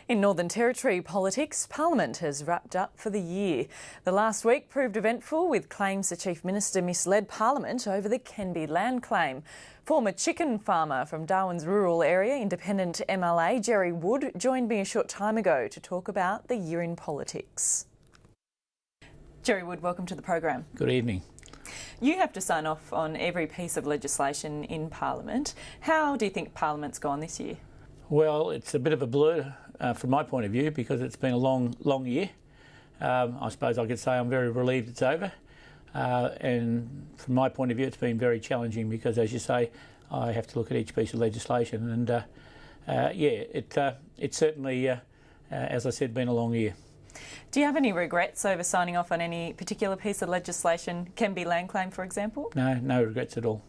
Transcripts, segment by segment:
In Northern Territory politics, Parliament has wrapped up for the year. The last week proved eventful, with claims the Chief Minister misled Parliament over the Kenbi Land claim. Former chicken farmer from Darwin's rural area, independent MLA Gerry Wood, joined me a short time ago to talk about the year in politics. Gerry Wood, welcome to the program. Good evening. You have to sign off on every piece of legislation in Parliament. How do you think Parliament's gone this year? Well, it's a bit of a blur from my point of view because it's been a long year. I suppose I could say I'm very relieved it's over. And from my point of view, it's been very challenging because, as you say, I have to look at each piece of legislation. And it's certainly, as I said, been a long year. Do you have any regrets over signing off on any particular piece of legislation, Kenbi Land claim, for example? No regrets at all.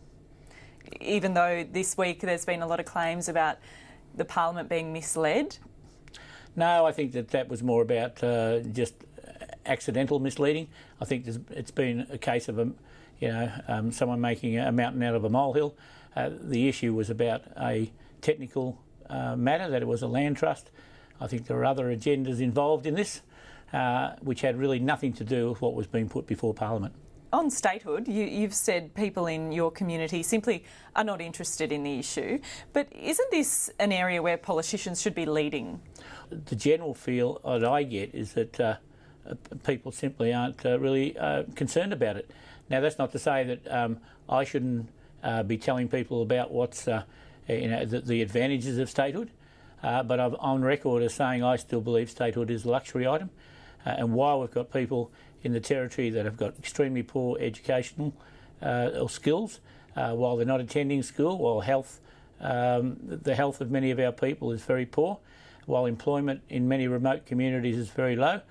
Even though this week there's been a lot of claims about the Parliament being misled? No, I think that was more about just accidental misleading. I think it's been a case of someone making a mountain out of a molehill. The issue was about a technical matter, that it was a land trust. I think there are other agendas involved in this, which had really nothing to do with what was being put before Parliament. On statehood, you've said people in your community simply are not interested in the issue, but isn't this an area where politicians should be leading? The general feel that I get is that people simply aren't really concerned about it. Now, that's not to say that I shouldn't be telling people about what's the advantages of statehood, but I'm on record as saying I still believe statehood is a luxury item, and while we've got people in the Territory that have got extremely poor educational or skills, while they're not attending school, while the health of many of our people is very poor, while employment in many remote communities is very low,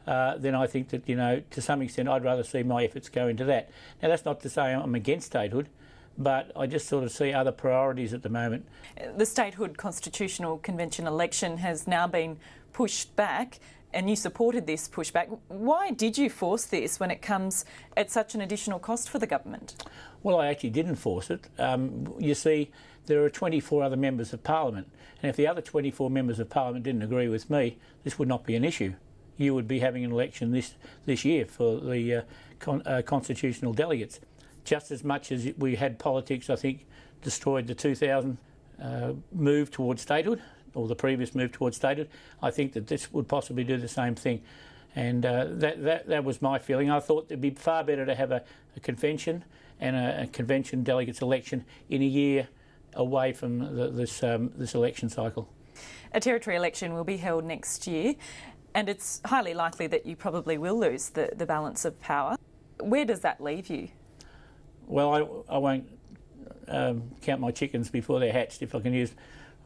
then I think that, to some extent I'd rather see my efforts go into that. Now, that's not to say I'm against statehood, but I just sort of see other priorities at the moment. The Statehood Constitutional Convention election has now been pushed back, and you supported this pushback. Why did you force this when it comes at such an additional cost for the government? Well, I actually didn't force it. You see, there are 24 other members of Parliament, and if the other 24 members of Parliament didn't agree with me, this would not be an issue. You would be having an election this year for the constitutional delegates. Just as much as we had politics, I think, destroyed the 2000 move towards statehood, or the previous move towards statehood, I think that this would possibly do the same thing. And that was my feeling. I thought it'd be far better to have a convention and a convention delegates election in a year away from this election cycle. A Territory election will be held next year, and it's highly likely that you probably will lose the balance of power. Where does that leave you? Well, I won't count my chickens before they're hatched, if I can use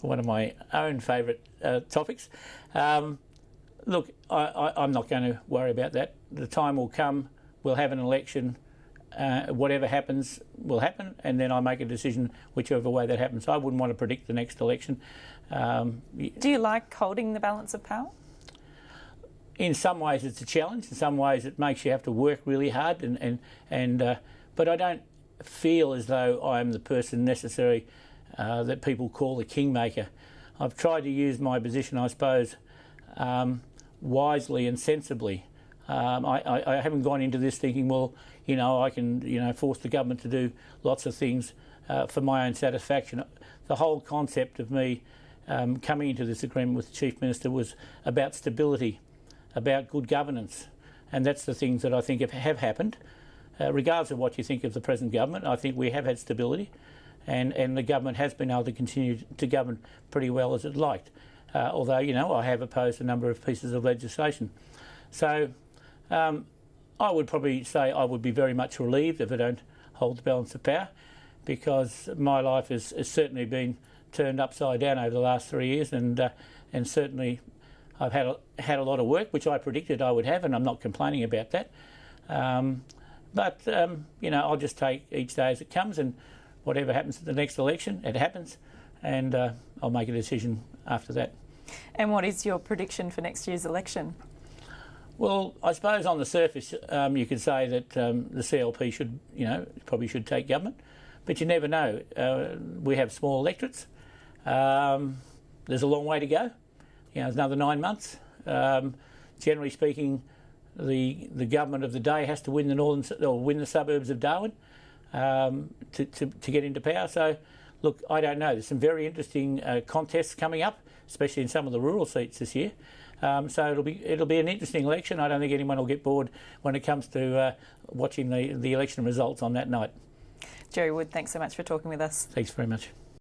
one of my own favourite topics. Look, I'm not going to worry about that. The time will come, we'll have an election, whatever happens will happen, and then I make a decision whichever way that happens. I wouldn't want to predict the next election. Do you like holding the balance of power? In some ways it's a challenge, in some ways it makes you have to work really hard, but I don't feel as though I'm the person necessary that people call the kingmaker. I've tried to use my position, I suppose, wisely and sensibly. I haven't gone into this thinking, well, I can, force the government to do lots of things for my own satisfaction. The whole concept of me coming into this agreement with the Chief Minister was about stability, about good governance, and that's the things that I think have happened. Regardless of what you think of the present government, I think we have had stability, and the government has been able to continue to govern pretty well as it liked, although, I have opposed a number of pieces of legislation. So I would probably say I would be very much relieved if I don't hold the balance of power, because my life has certainly been turned upside down over the last 3 years, and certainly I've had a lot of work, which I predicted I would have, and I'm not complaining about that. But I'll just take each day as it comes, and whatever happens at the next election, it happens, and I'll make a decision after that. And what is your prediction for next year's election? Well, I suppose on the surface you could say that the CLP should take government, but you never know. We have small electorates. There's a long way to go. there's another 9 months. Generally speaking, the government of the day has to win the suburbs of Darwin to get into power. So, look, I don't know. There's some very interesting contests coming up, especially in some of the rural seats this year. So it'll be an interesting election. I don't think anyone will get bored when it comes to watching the election results on that night. Gerry Wood, thanks so much for talking with us. Thanks very much.